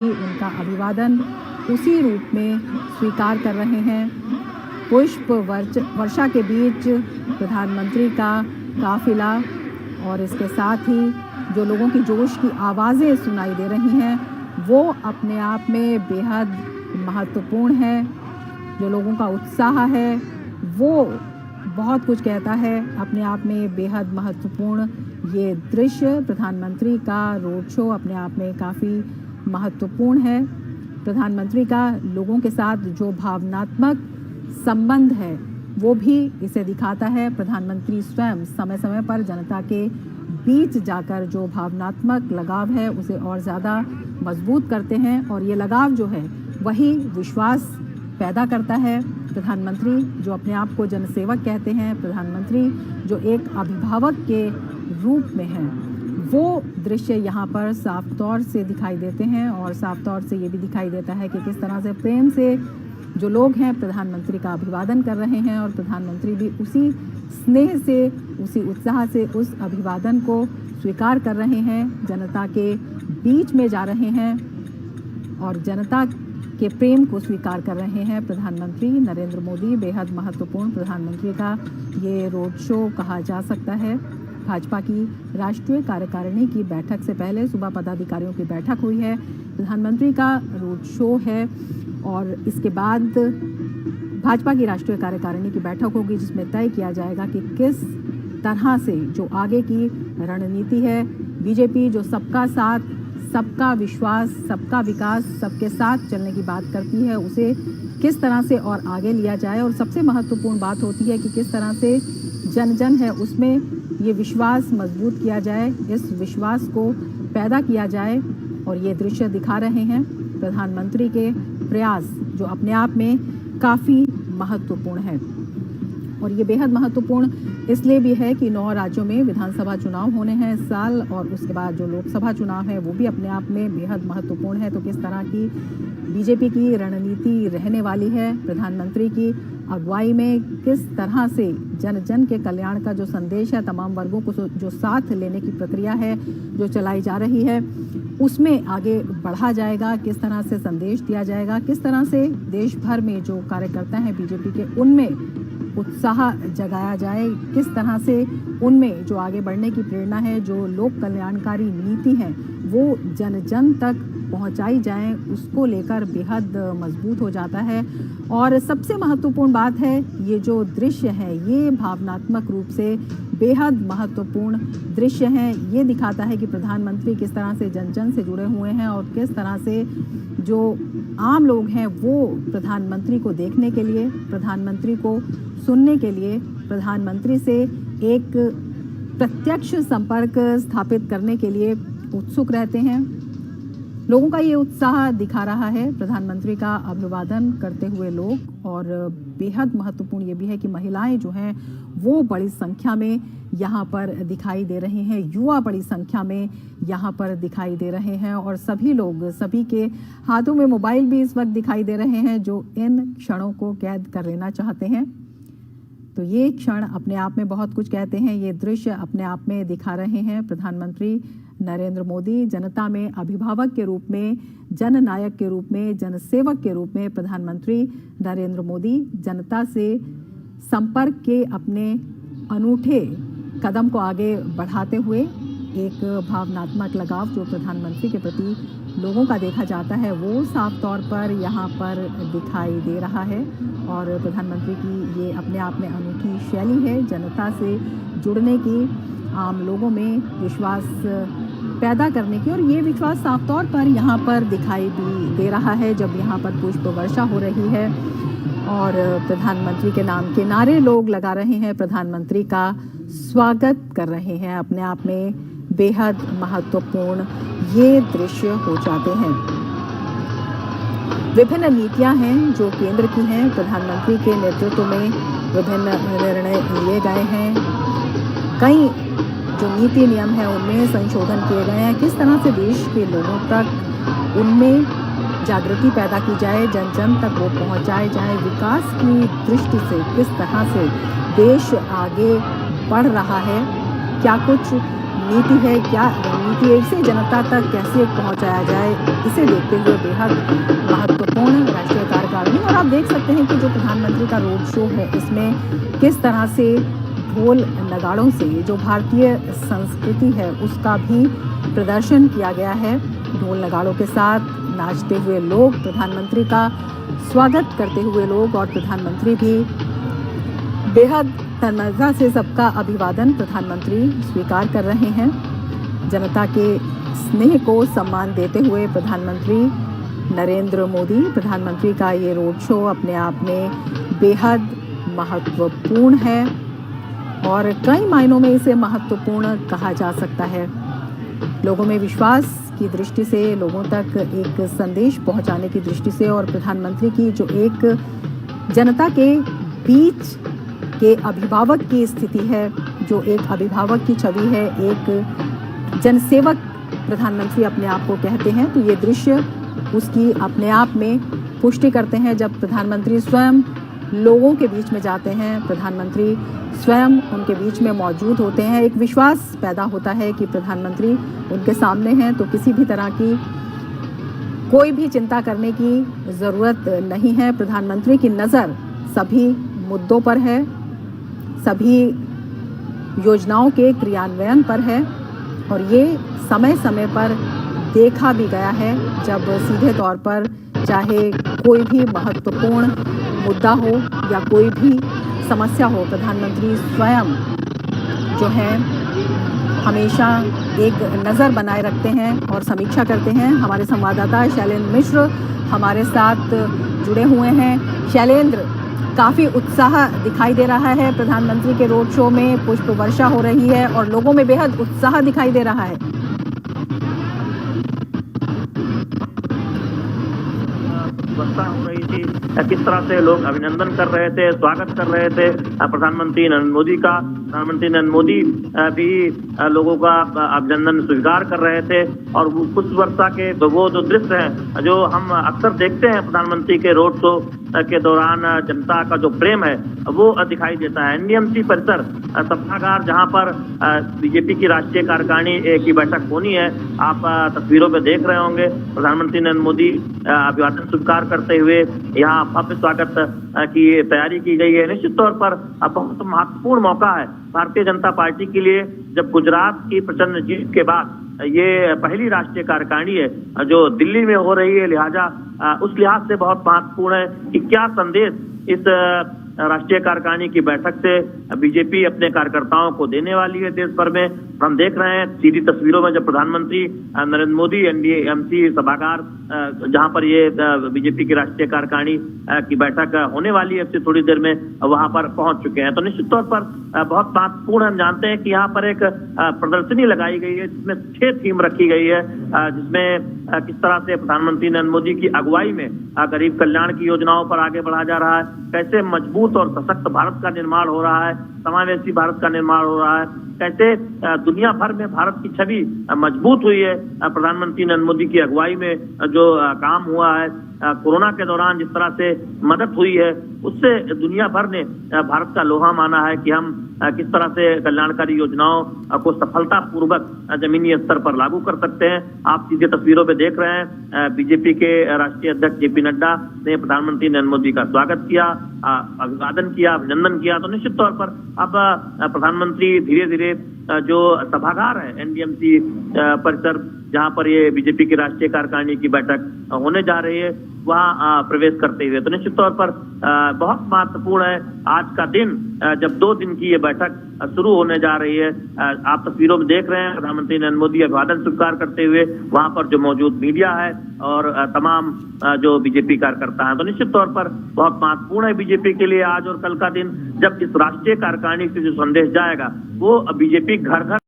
उनका अभिवादन उसी रूप में स्वीकार कर रहे हैं। पुष्प वर्षा के बीच प्रधानमंत्री का काफिला और इसके साथ ही जो लोगों की जोश की आवाज़ें सुनाई दे रही हैं वो अपने आप में बेहद महत्वपूर्ण है। जो लोगों का उत्साह है वो बहुत कुछ कहता है, अपने आप में बेहद महत्वपूर्ण ये दृश्य। प्रधानमंत्री का रोड शो अपने आप में काफ़ी महत्वपूर्ण है। प्रधानमंत्री का लोगों के साथ जो भावनात्मक संबंध है वो भी इसे दिखाता है। प्रधानमंत्री स्वयं समय समय पर जनता के बीच जाकर जो भावनात्मक लगाव है उसे और ज़्यादा मजबूत करते हैं और ये लगाव जो है वही विश्वास पैदा करता है। प्रधानमंत्री जो अपने आप को जनसेवक कहते हैं, प्रधानमंत्री जो एक अभिभावक के रूप में हैं, वो दृश्य यहाँ पर साफ तौर से दिखाई देते हैं और साफ तौर से ये भी दिखाई देता है कि किस तरह से प्रेम से जो लोग हैं प्रधानमंत्री का अभिवादन कर रहे हैं और प्रधानमंत्री भी उसी स्नेह से, उसी उत्साह से उस अभिवादन को स्वीकार कर रहे हैं। जनता के बीच में जा रहे हैं और जनता के प्रेम को स्वीकार कर रहे हैं। प्रधानमंत्री नरेंद्र मोदी बेहद महत्वपूर्ण प्रधानमंत्री का ये रोड शो कहा जा सकता है। भाजपा की राष्ट्रीय कार्यकारिणी की बैठक से पहले सुबह पदाधिकारियों की बैठक हुई है। प्रधानमंत्री का रोड शो है और इसके बाद भाजपा की राष्ट्रीय कार्यकारिणी की बैठक होगी जिसमें तय किया जाएगा कि किस तरह से जो आगे की रणनीति है, बीजेपी जो सबका साथ, सबका विश्वास, सबका विकास, सबके साथ चलने की बात करती है, उसे किस तरह से और आगे लिया जाए। और सबसे महत्वपूर्ण बात होती है कि किस तरह से जन जन है उसमें ये विश्वास मजबूत किया जाए, इस विश्वास को पैदा किया जाए। और ये दृश्य दिखा रहे हैं प्रधानमंत्री के प्रयास जो अपने आप में काफ़ी महत्वपूर्ण है। और ये बेहद महत्वपूर्ण इसलिए भी है कि 9 राज्यों में विधानसभा चुनाव होने हैं इस साल और उसके बाद जो लोकसभा चुनाव है वो भी अपने आप में बेहद महत्वपूर्ण है। तो किस तरह की बीजेपी की रणनीति रहने वाली है, प्रधानमंत्री की अगुवाई में किस तरह से जन जन के कल्याण का जो संदेश है, तमाम वर्गों को जो साथ लेने की प्रक्रिया है जो चलाई जा रही है उसमें आगे बढ़ा जाएगा, किस तरह से संदेश दिया जाएगा, किस तरह से देश भर में जो कार्यकर्ता हैं बीजेपी के उनमें उत्साह जगाया जाए, किस तरह से उनमें जो आगे बढ़ने की प्रेरणा है, जो लोक कल्याणकारी नीति है वो जन जन तक पहुंचाई जाए, उसको लेकर बेहद मजबूत हो जाता है। और सबसे महत्वपूर्ण बात है ये जो दृश्य है ये भावनात्मक रूप से बेहद महत्वपूर्ण दृश्य है। ये दिखाता है कि प्रधानमंत्री किस तरह से जन जन से जुड़े हुए हैं और किस तरह से जो आम लोग हैं वो प्रधानमंत्री को देखने के लिए, प्रधानमंत्री को सुनने के लिए, प्रधानमंत्री से एक प्रत्यक्ष संपर्क स्थापित करने के लिए उत्सुक रहते हैं। लोगों का ये उत्साह दिखा रहा है प्रधानमंत्री का अभिवादन करते हुए लोग। और बेहद महत्वपूर्ण ये भी है कि महिलाएं जो हैं वो बड़ी संख्या में यहाँ पर दिखाई दे रहे हैं, युवा बड़ी संख्या में यहाँ पर दिखाई दे रहे हैं और सभी लोग, सभी के हाथों में मोबाइल भी इस वक्त दिखाई दे रहे हैं जो इन क्षणों को कैद कर लेना चाहते हैं। तो ये क्षण अपने आप में बहुत कुछ कहते हैं, ये दृश्य अपने आप में दिखा रहे हैं प्रधानमंत्री नरेंद्र मोदी जनता में अभिभावक के रूप में, जननायक के रूप में, जनसेवक के रूप में प्रधानमंत्री नरेंद्र मोदी जनता से संपर्क के अपने अनूठे कदम को आगे बढ़ाते हुए एक भावनात्मक लगाव जो प्रधानमंत्री के प्रति लोगों का देखा जाता है वो साफ तौर पर यहाँ पर दिखाई दे रहा है। और प्रधानमंत्री की ये अपने आप में अनूठी शैली है जनता से जुड़ने की, आम लोगों में विश्वास पैदा करने की। और ये विश्वास साफ तौर पर यहाँ पर दिखाई भी दे रहा है जब यहाँ पर पुष्प वर्षा हो रही है और प्रधानमंत्री के नाम के नारे लोग लगा रहे हैं, प्रधानमंत्री का स्वागत कर रहे हैं। अपने आप में बेहद महत्वपूर्ण ये दृश्य हो जाते हैं। विभिन्न नीतियां हैं जो केंद्र की हैं, प्रधानमंत्री के नेतृत्व में विभिन्न निर्णय लिए गए हैं। कई जो नीति नियम है उनमें संशोधन किए गए हैं। किस तरह से देश के लोगों तक उनमें जागृति पैदा की जाए, जन जन तक वो पहुंचाए जाए, विकास की दृष्टि से किस तरह से देश आगे बढ़ रहा है क्या कुछ नीति है, क्या रणनीति है, इसे जनता तक कैसे पहुंचाया जाए, इसे देखते हुए बेहद महत्वपूर्ण राष्ट्रीय कार्यकारिणी। और आप देख सकते हैं कि जो प्रधानमंत्री का रोड शो है इसमें किस तरह से ढोल नगाड़ों से जो भारतीय संस्कृति है उसका भी प्रदर्शन किया गया है। ढोल नगाड़ों के साथ नाचते हुए लोग, प्रधानमंत्री का स्वागत करते हुए लोग, और प्रधानमंत्री भी बेहद तन्मयता से सबका अभिवादन प्रधानमंत्री स्वीकार कर रहे हैं। जनता के स्नेह को सम्मान देते हुए प्रधानमंत्री नरेंद्र मोदी, प्रधानमंत्री का ये रोड शो अपने आप में बेहद महत्वपूर्ण है और कई मायनों में इसे महत्वपूर्ण कहा जा सकता है। लोगों में विश्वास की दृष्टि से, लोगों तक एक संदेश पहुंचाने की दृष्टि से, और प्रधानमंत्री की जो एक जनता के बीच के अभिभावक की स्थिति है, जो एक अभिभावक की छवि है, एक जनसेवक प्रधानमंत्री अपने आप को कहते हैं, तो ये दृश्य उसकी अपने आप में पुष्टि करते हैं। जब प्रधानमंत्री स्वयं लोगों के बीच में जाते हैं, प्रधानमंत्री स्वयं उनके बीच में मौजूद होते हैं, एक विश्वास पैदा होता है कि प्रधानमंत्री उनके सामने हैं, तो किसी भी तरह की कोई भी चिंता करने की ज़रूरत नहीं है। प्रधानमंत्री की नज़र सभी मुद्दों पर है, सभी योजनाओं के क्रियान्वयन पर है, और ये समय समय पर देखा भी गया है जब सीधे तौर पर चाहे कोई भी महत्वपूर्ण मुद्दा हो या कोई भी समस्या हो, प्रधानमंत्री स्वयं जो है हमेशा एक नज़र बनाए रखते हैं और समीक्षा करते हैं। हमारे संवाददाता शैलेंद्र मिश्र हमारे साथ जुड़े हुए हैं। शैलेंद्र, काफ़ी उत्साह दिखाई दे रहा है प्रधानमंत्री के रोड शो में, पुष्प वर्षा हो रही है और लोगों में बेहद उत्साह दिखाई दे रहा है। वर्षा हो रही थी, किस तरह से लोग अभिनंदन कर रहे थे, स्वागत कर रहे थे प्रधानमंत्री नरेंद्र मोदी का। प्रधानमंत्री नरेंद्र मोदी भी लोगों का अभिनंदन स्वीकार कर रहे थे, और पुष्प वर्षा के वो जो दृश्य हैं जो हम अक्सर देखते हैं प्रधानमंत्री के रोड शो के दौरान, जनता का जो प्रेम है वो दिखाई देता है। एनडीएमसी परिसर सभागार, जहां पर बीजेपी की राष्ट्रीय कार्यकारिणी की बैठक होनी है, आप तस्वीरों में देख रहे होंगे। प्रधानमंत्री नरेंद्र मोदी अभिवादन स्वीकार करते हुए यहाँ भव्य स्वागत की तैयारी की गई है। निश्चित तौर पर बहुत महत्वपूर्ण मौका है भारतीय जनता पार्टी के लिए, जब गुजरात की प्रचंड जीत के बाद ये पहली राष्ट्रीय कार्यकारिणी है जो दिल्ली में हो रही है। लिहाजा उस लिहाज से बहुत महत्वपूर्ण है कि क्या संदेश इस राष्ट्रीय कार्यकारिणी की बैठक से बीजेपी अपने कार्यकर्ताओं को देने वाली है देश भर में। हम देख रहे हैं सीधी तस्वीरों में जब प्रधानमंत्री नरेंद्र मोदी एनडीएमसी सभागार, जहां पर ये बीजेपी की राष्ट्रीय कार्यकारिणी की बैठक होने वाली है इससे थोड़ी देर में, वहां पर पहुंच चुके हैं। तो निश्चित तौर पर बहुत महत्वपूर्ण, हम जानते हैं कि यहाँ पर एक प्रदर्शनी लगाई गई है जिसमें 6 थीम रखी गई है, जिसमें किस तरह से प्रधानमंत्री नरेंद्र मोदी की अगुवाई में गरीब कल्याण की योजनाओं पर आगे बढ़ा जा रहा है, कैसे मजबूत और सशक्त भारत का निर्माण हो रहा है, समावेशी भारत का निर्माण हो रहा है, कैसे दुनिया भर में भारत की छवि मजबूत हुई है प्रधानमंत्री नरेंद्र मोदी की अगुवाई में जो काम हुआ है। कोरोना के दौरान जिस तरह से मदद हुई है उससे दुनिया भर ने भारत का लोहा माना है कि हम किस तरह से कल्याणकारी योजनाओं को सफलतापूर्वक जमीनी स्तर पर लागू कर सकते हैं। आप सीधे तस्वीरों में देख रहे हैं बीजेपी के राष्ट्रीय अध्यक्ष जेपी नड्डा ने प्रधानमंत्री नरेंद्र मोदी का स्वागत किया, अभिवादन किया, अभिनंदन किया। तो निश्चित तौर पर अब प्रधानमंत्री धीरे धीरे जो सभागार है एनडीएमसी परिसर, जहां पर ये बीजेपी की राष्ट्रीय कार्यकारिणी की बैठक होने जा रही है, वहां प्रवेश करते हुए। तो निश्चित तौर पर बहुत महत्वपूर्ण है आज का दिन, जब 2 दिन की ये बैठक शुरू होने जा रही है। आप तस्वीरों में देख रहे हैं प्रधानमंत्री नरेंद्र मोदी अभिवादन स्वीकार करते हुए, वहां पर जो मौजूद मीडिया है और तमाम जो बीजेपी कार्यकर्ता हैं। तो निश्चित तौर पर बहुत महत्वपूर्ण है बीजेपी के लिए आज और कल का दिन, जब इस राष्ट्रीय कार्यकारिणी से जो संदेश जाएगा वो बीजेपी घर घर